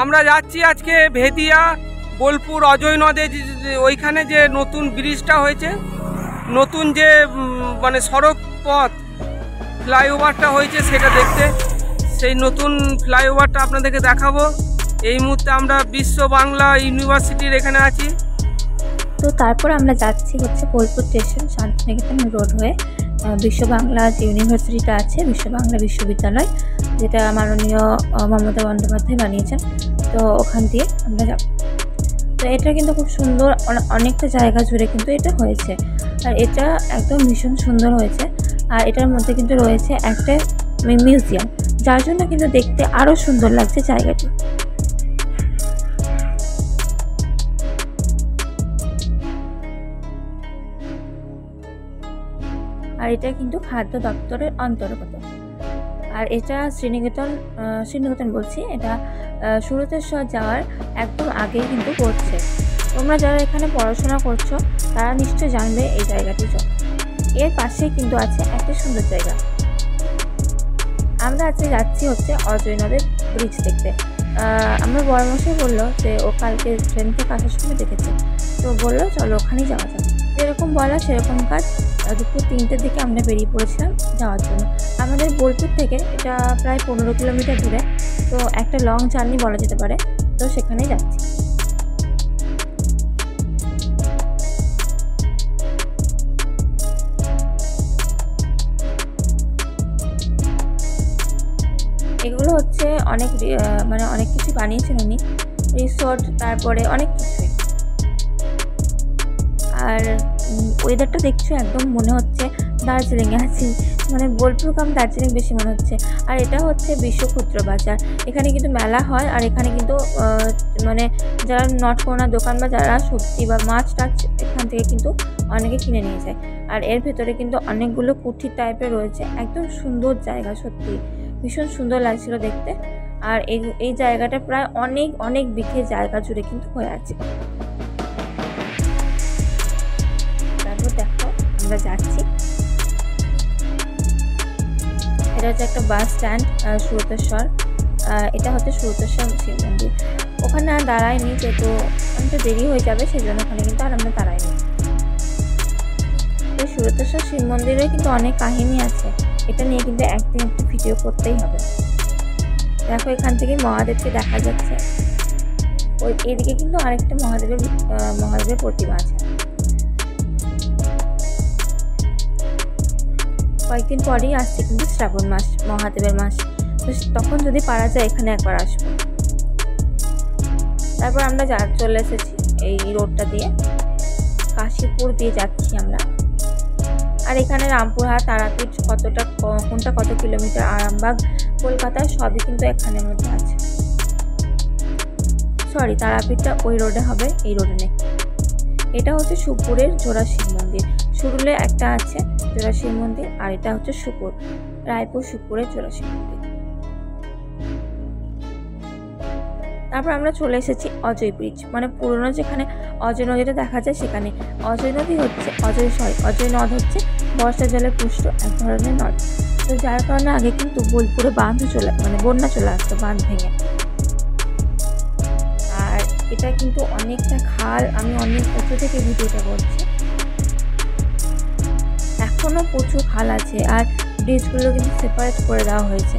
আমরা যাচ্ছি আজকে ভেদিয়া বোলপুর অজয় নদে ওইখানে যে নতুন ব্রিজটা হয়েছে, নতুন যে মানে সড়ক পথ ফ্লাইওভারটা হয়েছে সেটা দেখতে। সেই নতুন ফ্লাইওভারটা আপনাদেরকে দেখাবো। এই মুহূর্তে আমরা বিশ্ব বাংলা ইউনিভার্সিটির এখানে আছি। তো তারপর আমরা যাচ্ছি হচ্ছে বোলপুর স্টেশন শান্তিনিকেতন রোড হয়ে বিশ্ব বাংলা যে ইউনিভার্সিটিটা আছে, বিশ্ব বাংলা বিশ্ববিদ্যালয়, যেটা মাননীয় মমতা বন্দ্যোপাধ্যায় বানিয়েছেন। তো ওখান দিয়ে আমরা যাব। তো এটা কিন্তু খুব সুন্দর, অনেকটা জায়গা জুড়ে কিন্তু এটা হয়েছে, আর এটা একদম ভীষণ সুন্দর হয়েছে। আর এটার মধ্যে কিন্তু রয়েছে একটা মিউজিয়াম, যার জন্য কিন্তু দেখতে আরও সুন্দর লাগছে জায়গাটি। আর এটা কিন্তু খাদ্য দপ্তরের অন্তর্গত। আর এটা শ্রীনিকেতন বলছি, এটা সুরতেশ্বর যাওয়ার একদম আগেই কিন্তু পড়ছে। তোমরা যারা এখানে পড়াশোনা করছো তারা নিশ্চয় জানবে এই জায়গাটি। এর পাশেই কিন্তু আছে একটা সুন্দর জায়গা। আমরা আজকে যাচ্ছি হচ্ছে অজয় নদের ব্রিজ দেখতে। আমার বড়মশাই বললো যে ও কালকে ট্রেন থেকে আসার সময় দেখেছে, তো বললো চলো ওখানেই যাওয়া যাবে। যেরকম বলা সেরকম কাজ। দুপুর 3টের দিকে আমরা বেরিয়ে পড়েছিলাম যাওয়ার জন্য। আমাদের বোলপুর থেকে এটা প্রায় 15 কিলোমিটার দূরে, তো একটা লং জার্নি বলা যেতে পারে। তো সেখানেই যাচ্ছি। এগুলো হচ্ছে অনেক কিছু বানিয়েছেন উনি, রিসোর্ট, তারপরে অনেক কিছুই। আর ওয়েদারটা দেখছো একদম মনে হচ্ছে দার্জিলিংয়ে আছি, মানে বোলপুর কাম দার্জিলিং বেশি মনে হচ্ছে। আর এটা হচ্ছে বিশ্ব ক্ষুদ্র বাজার। এখানে কিন্তু মেলা হয়, আর এখানে কিন্তু মানে যারা নটকোনা দোকান বা যারা সবজি বা মাছ টাছ এখান থেকে কিন্তু অনেকে কিনে নিয়ে যায়। আর এর ভেতরে কিন্তু অনেকগুলো কুঠি টাইপের রয়েছে। একদম সুন্দর জায়গা, সত্যি ভীষণ সুন্দর লাগছিল দেখতে। আর এই জায়গাটা প্রায় অনেক বিঘে জায়গা জুড়ে কিন্তু হয়ে আছে। তারপর দেখো আমরা যাচ্ছি, এটা হচ্ছে একটা বাস স্ট্যান্ড সুরতেশ্বর। এটা হচ্ছে সুরতেশ্বর শিব মন্দির। ওখানে আর দাঁড়ায়নি, যেহেতু অনেকটা দেরি হয়ে যাবে সেই জন্য ওখানে কিন্তু আর আমরা দাঁড়াইনি। তো সুরতেশ্বর শিব মন্দিরে কিন্তু অনেক কাহিনী আছে, এটা নিয়ে কিন্তু একদিন একটু ভিডিও করতেই হবে। দেখো এখান থেকে মহাদেবকে দেখা যাচ্ছে। এইদিকে কিন্তু আরেকটা মহাদেবের প্রতিমা আছে। কয়েকদিন পরেই আসছে কিন্তু শ্রাবণ মাস, মহাদেবের মাস। তো তখন যদি পারা যায় এখানে একবার আসবো। তারপর আমরা চলে এসেছি এই রোডটা দিয়ে, কাশীপুর দিয়ে যাচ্ছি আমরা। আর এখানে রামপুরহাট, তারাপীঠ কোনটা কত কিলোমিটার, আরামবাগ, কলকাতা সবই কিন্তু এখানের মধ্যে আছে। সরি, তারাপীঠটা ওই রোডে হবে, এই রোডে নেই। এটা হচ্ছে সুপুরের জোড়া শিব মন্দির। সুরুলে একটা আছে জোড়া শিব মন্দির, আর এটা হচ্ছে রায়পুর সুপুরের জোড়া শিব মন্দির। তারপর আমরা চলে এসেছি অজয় ব্রিজ, মানে পুরনো যেখানে অজয় নদীটা দেখা যায় সেখানে। অজয় নদ হচ্ছে বর্ষা জলে পুষ্ট এক ধরনের নদ। তো যার কারণে আগে কিন্তু বোলপুরে বন্যা চলে আসতো, বাঁধ ভেঙে। আর এটা কিন্তু অনেকটা খাল, আমি অনেক উঁচু থেকে ভিডিওটা করছি। এখনো প্রচুর খাল আছে, আর ব্রিজগুলো কিন্তু সেপারেট করে দেওয়া হয়েছে।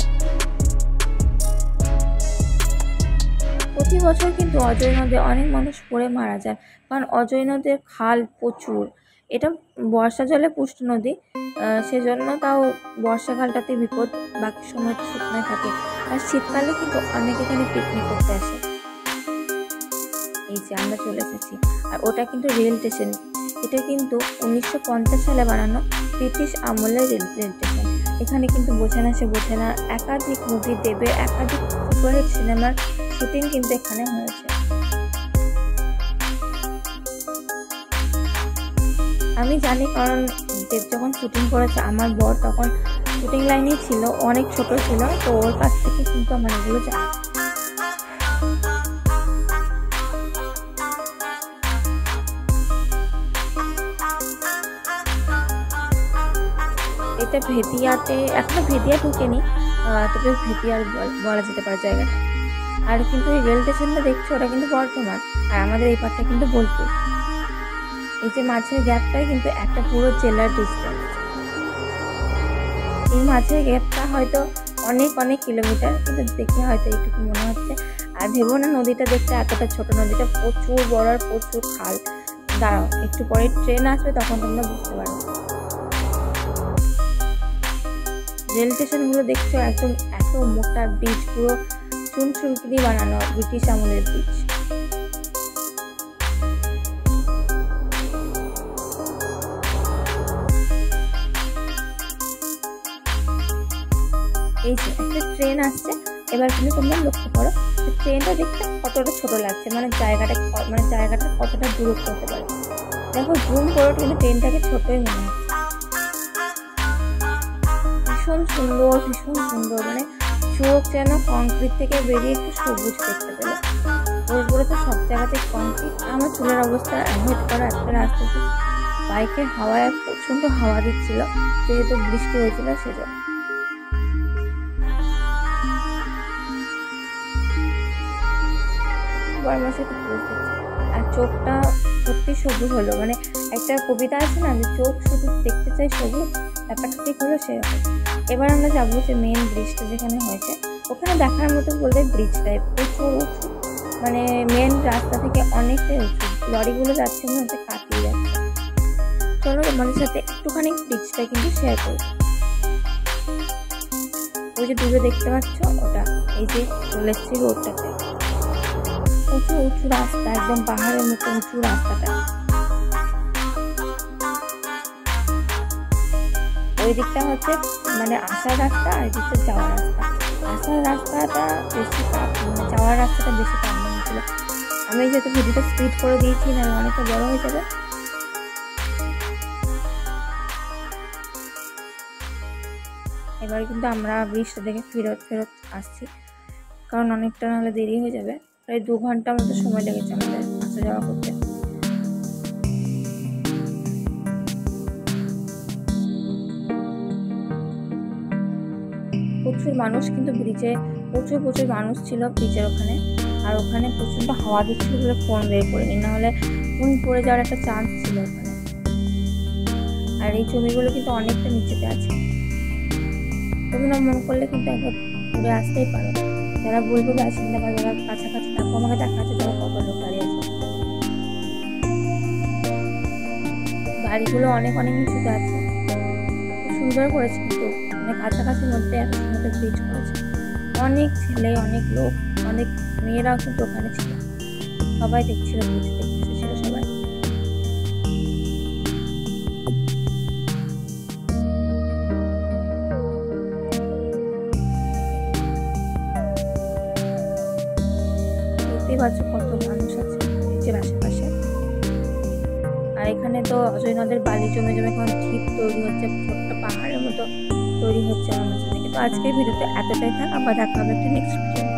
প্রতি বছর কিন্তু অজয় নদে অনেক মানুষ পড়ে মারা যায়, কারণ অজয় নদের খাল প্রচুর। এটা বর্ষা জলে পুষ্ট নদী, সেজন্য তাও বর্ষাকালটাতে বিপদ, বাকি সময়টা শুকনো থাকে। আর শীতকালে কিন্তু অনেকে এখানে পিকনিক করতে আসে। এই যে আমরা চলে এসেছি, আর ওটা কিন্তু রেল স্টেশন। এটা কিন্তু 1950 সালে বানানো ব্রিটিশ আমলের রেল স্টেশন। এখানে কিন্তু বোঝে না একাধিক মুভি, দেবের একাধিক সুপারহিট সিনেমার শুটিং কিন্তু এখানে হয়েছে। আমি জানি, কারণ দেব যখন শুটিং করেছে, আমার বর তখন শুটিং লাইনেই ছিল, অনেক ছোট ছিল, তো ওর কাছ থেকে কিন্তু আমার এগুলো জানি। এটা ভেদিয়াতে, এখনো ভেদিয়া ঢুকেনি, তবে ভেদিয়ার বলা যেতে পারে জায়গাটা। আর কিন্তু এই রেল স্টেশনটা দেখছো ওটা কিন্তু বর্ধমান, আর আমাদের এই পাটটা কিন্তু বোলপুর। এই যে মাঝের গ্যাপটাই কিন্তু একটা পুরো জেলার ডিস্টেন্স। এই মাঝের গ্যাপটা হয়তো অনেক অনেক কিলোমিটার, কিন্তু দেখে হয়তো এইটুকু মনে হচ্ছে। আর ভেবো না নদীটা দেখতে এতটা ছোট, নদীটা প্রচুর বড় আর প্রচুর খাল। দাঁড়াও একটু পরে ট্রেন আসবে তখন তোমরা বুঝতে পারবে। রেল স্টেশনগুলো দেখছো একদম এত মোটা ব্রিজ, পুরো চুনচুরকি দিয়ে বানানো ব্রিটিশ আমলের ব্রিজ। এই যে একটা ট্রেন আসছে, এবার কিন্তু তোমরা লক্ষ্য করো ট্রেনটা দেখতে কতটা ছোট লাগছে, মানে জায়গাটা কতটা দূরত্ব হতে পারে। দেখো জুম করো কিন্তু ট্রেনটাকে ছোটই মনে হচ্ছে। ভীষণ সুন্দর, মানে চোখ যেন কংক্রিট থেকে বেরিয়ে একটু সবুজ দেখতে পেল। ওইগুলো তো সব জায়গাতে কংক্রিট। আমার চুলের অবস্থা অ্যাভয়েড করা একটা রাস্তা, বাইকের হাওয়ায় প্রচন্ড হাওয়া দিচ্ছিল, যেহেতু বৃষ্টি হয়েছিল সেজন্য। আর চোখটা সত্যি সবুজ হলো, মানে একটা কবিতা আছে না যে চোখ শুধু দেখতে চাই সবুজ, ব্যাপারটা ঠিক হলো সেরকম। এবার আমরা যাবো যে মেন ব্রিজটা যেখানে হয়েছে, ওখানে দেখার মতো বলতে ব্রিজটাই প্রচুর উঁচু, মানে মেন রাস্তা থেকে অনেকটাই উঁচু। লরিগুলো যাচ্ছে মনে হচ্ছে কাটিয়ে যাচ্ছে। চলো তোমাদের সাথে একটুখানি ব্রিজটা কিন্তু শেয়ার করবো। ওই যে দূরে দেখতে পাচ্ছ ওটা, এই যে চলে এসেছি রোডটাতে, উঁচু রাস্তা, একদম পাহাড়ের মতো উঁচু রাস্তাটা। ওই দিকটা হচ্ছে মানে আসার রাস্তা, আর এদিকটা যাওয়ার রাস্তা। আসার রাস্তাটা বেশি কাপ, মানে যাওয়ার রাস্তাটা বেশি কাপ মনে ছিল। আমি যেহেতু ভিডিওটা স্পিড করে দিয়েছি, না অনেকটা বড় হয়ে যাবে। এবার কিন্তু আমরা ব্রিজটা দেখে ফেরত আসছি, কারণ অনেকটা নাহলে দেরি হয়ে যাবে। প্রায় 2 ঘন্টা মতো সময় লেগেছে আমাদের আসা যাওয়া করতে। প্রচুর মানুষ কিন্তু ব্রিজে, প্রচুর মানুষ ছিল ব্রিজের ওখানে। আর ওখানে প্রচন্ড হাওয়া দিচ্ছিল বলে ফোন বের করিনি, নাহলে ফোন পড়ে যাওয়ার একটা চান্স ছিল ওখানে। আর এই জমিগুলো কিন্তু অনেকটা নিচেতে আছে, তোমরা মন করলে কিন্তু একবার ঘুরে আসতেই পারো। যারা বোলপুর বাসিন্দা বা যারা কাছাকাছি থাকো, আমাকে দেখাচ্ছে তারা কত লোক দাঁড়িয়ে আছে। বাড়িগুলো অনেক নিচুতে আছে, সুন্দর করেছে কিন্তু, মানে কাছাকাছির মধ্যে এত সুন্দর ব্রিজ করেছে। অনেক ছেলে, অনেক লোক, অনেক মেয়েরাও কিন্তু ওখানে ছিল, সবাই দেখছিল, ব্রিজ দেখতে এসেছিল সবাই। কত মানুষ আছে ব্রিজের আশেপাশে। আর এখানে তো অজয় নদের বালি জমে এখন ঢিপ তৈরি হচ্ছে, ছোট্ট পাহাড়ের মতো তৈরি হচ্ছে আমার মাঝে থেকে। তো আজকের ভিডিওটা এতটাই থাক, আবার দেখা হবে একটা নেক্সট ভিডিও।